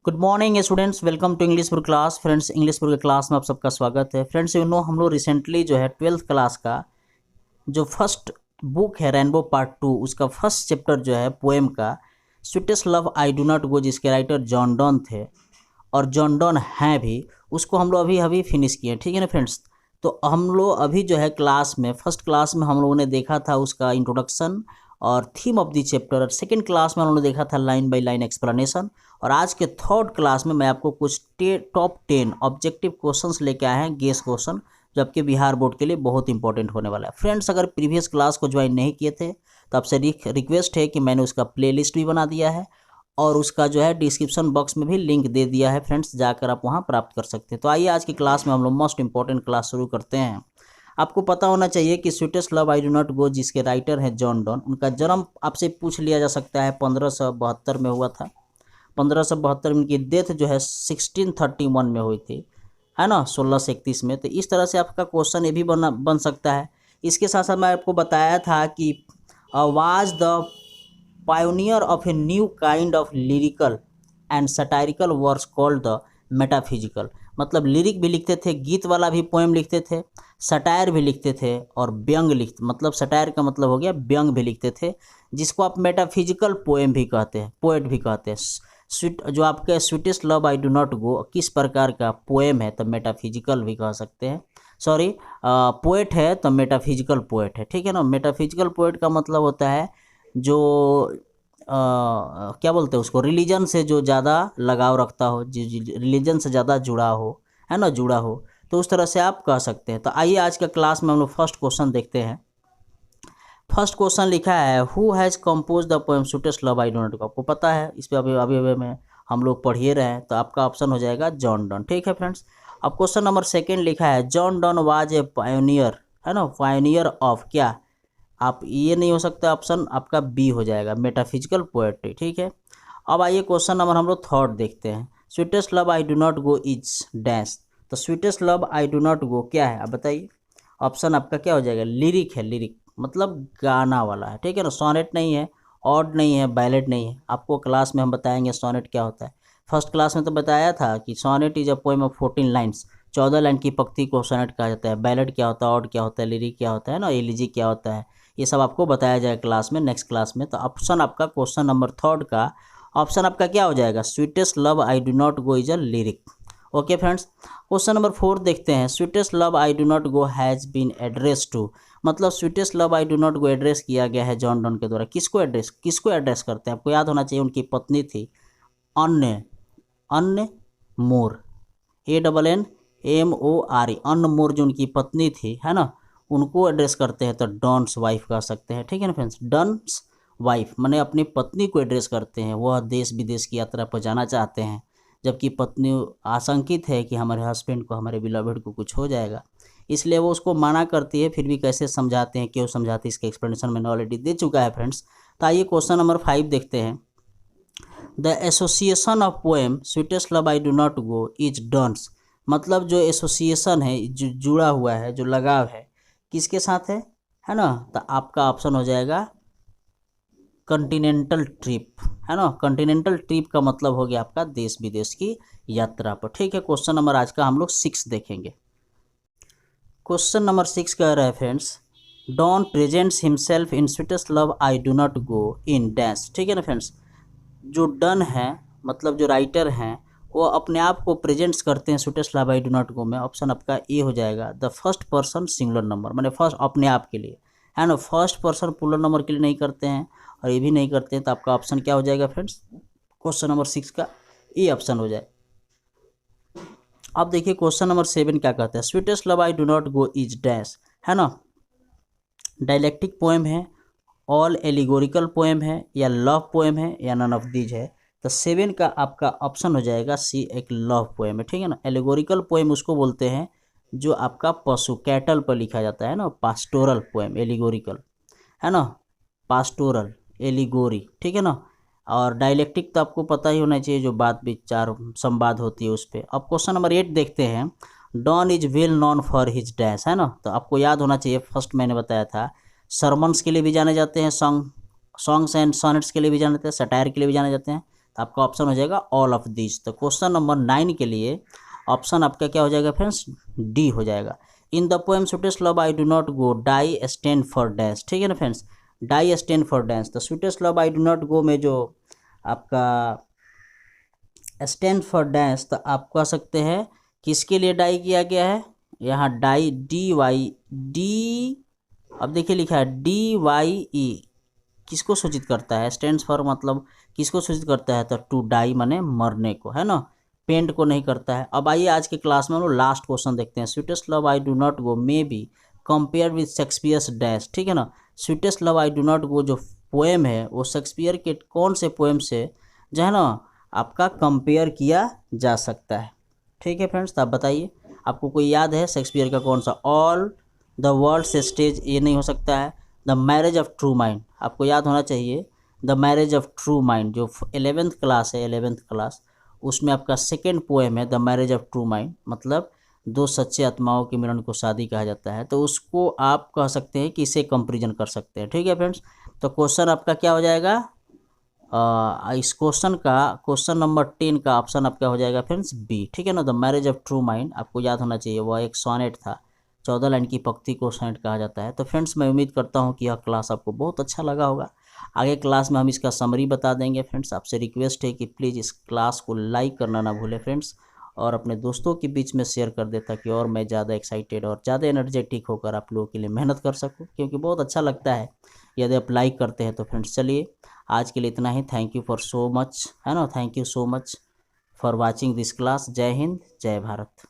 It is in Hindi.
Good morning students, welcome to English पुर क्लास। फ्रेंड्स, इंग्लिश पुर के क्लास में आप सबका स्वागत है। फ्रेंड्स, हम लोग रिसेंटली जो है 12th क्लास का जो फर्स्ट बुक है रेनबो पार्ट 2, उसका फर्स्ट चैप्टर जो है पोएम का sweetest love I do not गो, जिसके राइटर जॉन डॉन थे और जॉन डॉन हैं भी, उसको हम लोग अभी अभी फिनिश किए। ठीक है ना फ्रेंड्स। तो हम लोग अभी जो है क्लास में फर्स्ट क्लास में हम लोगों ने देखा था उसका इंट्रोडक्शन और थीम ऑफ दी चैप्टर, और सेकेंड क्लास में हम लोगों ने देखा था लाइन बाय लाइन एक्सप्लेनेशन, और आज के थर्ड क्लास में मैं आपको कुछ टॉप 10 ऑब्जेक्टिव क्वेश्चंस लेके आए हैं, गेस क्वेश्चन, जो आपके बिहार बोर्ड के लिए बहुत इंपॉर्टेंट होने वाला है। फ्रेंड्स, अगर प्रीवियस क्लास को ज्वाइन नहीं किए थे तो आपसे रिक्वेस्ट है कि मैंने उसका प्लेलिस्ट भी बना दिया है और उसका जो है डिस्क्रिप्शन बॉक्स में भी लिंक दे दिया है। फ्रेंड्स, जाकर आप वहाँ प्राप्त कर सकते हैं। तो आइए आज की क्लास में हम लोग मोस्ट इंपॉर्टेंट क्लास शुरू करते हैं। आपको पता होना चाहिए कि sweetest love I do not गो, जिसके राइटर हैं जॉन डॉन, उनका जन्म आपसे पूछ लिया जा सकता है 1572 में हुआ था। 1572 में उनकी डेथ जो है 1631 में हुई थी, है ना, 1631 में। तो इस तरह से आपका क्वेश्चन ये भी बन सकता है। इसके साथ साथ मैं आपको बताया था कि was the pioneer of a new kind of lyrical and satirical verse called the metaphysical. मतलब लिरिक भी लिखते थे, गीत वाला भी पोएम लिखते थे, सटायर भी लिखते थे और व्यंग मतलब सटायर का मतलब हो गया व्यंग भी लिखते थे, जिसको आप मेटाफिजिकल पोएम भी कहते हैं, पोएट भी कहते हैं। जो आपके sweetest love I do not गो किस प्रकार का पोएम है, तो मेटाफिजिकल भी कह सकते हैं। सॉरी, पोएट है तो मेटाफिजिकल पोएट है। ठीक है ना। मेटाफिजिकल पोएट का मतलब होता है जो क्या बोलते हैं उसको, रिलीजन से जो ज़्यादा लगाव रखता हो, जो रिलीजन से ज़्यादा जुड़ा हो, है ना, जुड़ा हो, तो उस तरह से आप कह सकते हैं। तो आइए आज का क्लास में हम लोग फर्स्ट क्वेश्चन देखते हैं। फर्स्ट क्वेश्चन लिखा है, who has compose the poem sweetest love I do not गो। आपको पता है, इस पर अभी में हम लोग पढ़ ही रहे हैं, तो आपका ऑप्शन हो जाएगा जॉन डॉन। ठीक है फ्रेंड्स। अब क्वेश्चन नंबर सेकेंड लिखा है, John Donne was a pioneer, है ना, पायोनियर ऑफ क्या। आप ये नहीं हो सकता, ऑप्शन आपका बी हो जाएगा, मेटाफिजिकल पोएट्री। ठीक है। अब आइए क्वेश्चन नंबर हम लोग थर्ड देखते हैं। Sweetest love I do not go is dash. तो sweetest love I do not go क्या है, आप बताइए। ऑप्शन आपका क्या हो जाएगा, लिरिक है। लिरिक मतलब गाना वाला है। ठीक है ना। सोनेट नहीं है, ऑड नहीं है, बैलेड नहीं है। आपको क्लास में हम बताएंगे सोनेट क्या होता है। फर्स्ट क्लास में तो बताया था कि sonnet is a poem of 14 lines, 14 line की पंक्ति को सोनेट कहा जाता है। बैलेड क्या होता है, ऑड क्या होता है, लिरिक क्या होता है ना, एलिजी क्या होता है, ये सब आपको बताया जाएगा क्लास में, नेक्स्ट क्लास में। तो ऑप्शन आपका क्वेश्चन नंबर थर्ड का ऑप्शन आपका क्या हो जाएगा, sweetest love I do not go is a lyric. Okay friends. Question number 4 देखते हैं। Sweetest love I do not go has been address to. मतलब sweetest love I do not go address किया गया है जॉन डॉन के द्वारा। किसको एड्रेस करते हैं, आपको याद होना चाहिए। उनकी पत्नी थी अन्य मोर, ANNMORE, अन्य मोर, जो उनकी पत्नी थी, है ना, उनको एड्रेस करते हैं। तो डॉन्स वाइफ कह सकते हैं। ठीक है ना फ्रेंड्स। डॉन्स वाइफ माने अपनी पत्नी को एड्रेस करते हैं। वह देश विदेश की यात्रा पर जाना चाहते हैं, जबकि पत्नी आशंकित है कि हमारे हस्बैंड को, हमारे बिलवेड को कुछ हो जाएगा, इसलिए वो उसको मना करती है। फिर भी कैसे समझाते हैं, क्यों समझाते हैं, इसका एक्सप्लेनेशन मैंने ऑलरेडी दे चुका है फ्रेंड्स। तो आइए क्वेश्चन नंबर 5 देखते हैं। The association of poem sweetest love I do not go is Donne's. मतलब जो एसोसिएशन है, जो जुड़ा हुआ है, जो लगाव है, किसके साथ है ना। तो आपका ऑप्शन हो जाएगा कॉन्टिनेंटल ट्रिप, है ना। कॉन्टिनेंटल ट्रिप का मतलब हो गया आपका देश विदेश की यात्रा पर। ठीक है। क्वेश्चन नंबर आज का हम लोग 6 देखेंगे। क्वेश्चन नंबर 6 कह रहा है friends, Donne presents himself in sweetest love I do not go in dash. ठीक है ना फ्रेंड्स। जो डन है, मतलब जो राइटर हैं, वो अपने आप को प्रेजेंट्स करते हैं sweetest love I do not go में। ऑप्शन आपका ए हो जाएगा, the first person singular number, मैंने फर्स्ट अपने आप के लिए, है ना, फर्स्ट पर्सन प्लूरल नंबर के लिए नहीं करते हैं और ये भी नहीं करते हैं। तो आपका ऑप्शन क्या हो जाएगा फ्रेंड्स, क्वेश्चन नंबर 6 का ए ऑप्शन हो जाए। अब देखिए क्वेश्चन नंबर 7 क्या कहता है, sweetest love I do not go is dash, है ना, डायलेक्टिक पोएम है, ऑल एलिगोरिकल पोएम है, या लव पोएम है, या नन ऑफ दीज है। तो 7 का आपका ऑप्शन हो जाएगा सी, एक लव पोएम है। ठीक है ना। एलिगोरिकल पोएम उसको बोलते हैं जो आपका पशु, कैटल पर लिखा जाता है ना, पास्टोरल पोएम, एलिगोरिकल, है ना, पास्टोरल, एलिगोरी। ठीक है ना। और डायलेक्टिक तो आपको पता ही होना चाहिए, जो बात विचार संवाद होती है उस पर। अब क्वेश्चन नंबर 8 देखते हैं। Donne is well known for his dash, है ना। तो आपको याद होना चाहिए, फर्स्ट मैंने बताया था, सरमन्स के लिए भी जाने जाते हैं, सॉन्ग्स एंड सॉनेट्स के लिए भी जाने जाते हैं, सटायर के लिए भी जाने जाते हैं। आपका ऑप्शन हो जाएगा ऑल ऑफ दिस। तो क्वेश्चन नंबर 9 के लिए ऑप्शन आपका क्या हो जाएगा फ्रेंड्स, डी हो जाएगा। In the poem sweetest love I do not go die stand for dash, ठीक है ना friends, die stand for dash. तो sweetest love I do not go में जो आपका स्टैंड फॉर डैश, तो आप कह सकते हैं किसके लिए डाई किया गया है, यहाँ डाई डी वाई डी, अब देखिए लिखा है डी वाई ई, किसको सूचित करता है, स्टैंड्स फॉर मतलब किसको सूचित करता है, तो टू डाई माने मरने को, है ना, पेंट को नहीं करता है। अब आइए आज के क्लास में हम लोग लास्ट क्वेश्चन देखते हैं। Sweetest love I do not go may be compare with Shakespeare's dash, ठीक है ना। Sweetest love I do not गो जो पोएम है वो शेक्सपियर के कौन से पोएम से जो है ना आपका कंपेयर किया जा सकता है, ठीक है फ्रेंड्स। तो आप बताइए आपको कोई याद है शेक्सपियर का कौन सा, ऑल द वर्ल्ड से स्टेज, ये नहीं हो सकता है। The marriage of true mind आपको याद होना चाहिए, the marriage of true mind जो 11th क्लास है, 11th क्लास, उसमें आपका सेकेंड पोएम है the marriage of true mind, मतलब दो सच्चे आत्माओं के मिलन को शादी कहा जाता है। तो उसको आप कह सकते हैं कि इसे कंपेरिजन कर सकते हैं, ठीक है फ्रेंड्स। तो क्वेश्चन आपका क्या हो जाएगा, इस क्वेश्चन का क्वेश्चन नंबर 10 का ऑप्शन आपका हो जाएगा फ्रेंड्स बी, ठीक है ना। The marriage of true mind आपको याद होना चाहिए, वह एक सोनेट था, 14 लाइन की पंक्ति को सोनेट कहा जाता है। तो फ्रेंड्स मैं उम्मीद करता हूँ कि यह क्लास आपको बहुत अच्छा लगा होगा। आगे क्लास में हम इसका समरी बता देंगे फ्रेंड्स। आपसे रिक्वेस्ट है कि प्लीज़ इस क्लास को लाइक करना ना भूलें फ्रेंड्स, और अपने दोस्तों के बीच में शेयर कर दे ताकि और मैं ज़्यादा एक्साइटेड और ज़्यादा एनर्जेटिक होकर आप लोगों के लिए मेहनत कर सकूँ, क्योंकि बहुत अच्छा लगता है यदि आप लाइक करते हैं। तो फ्रेंड्स चलिए आज के लिए इतना ही। Thank you for so much, है ना, thank you so much for watching this class. जय हिंद, जय भारत।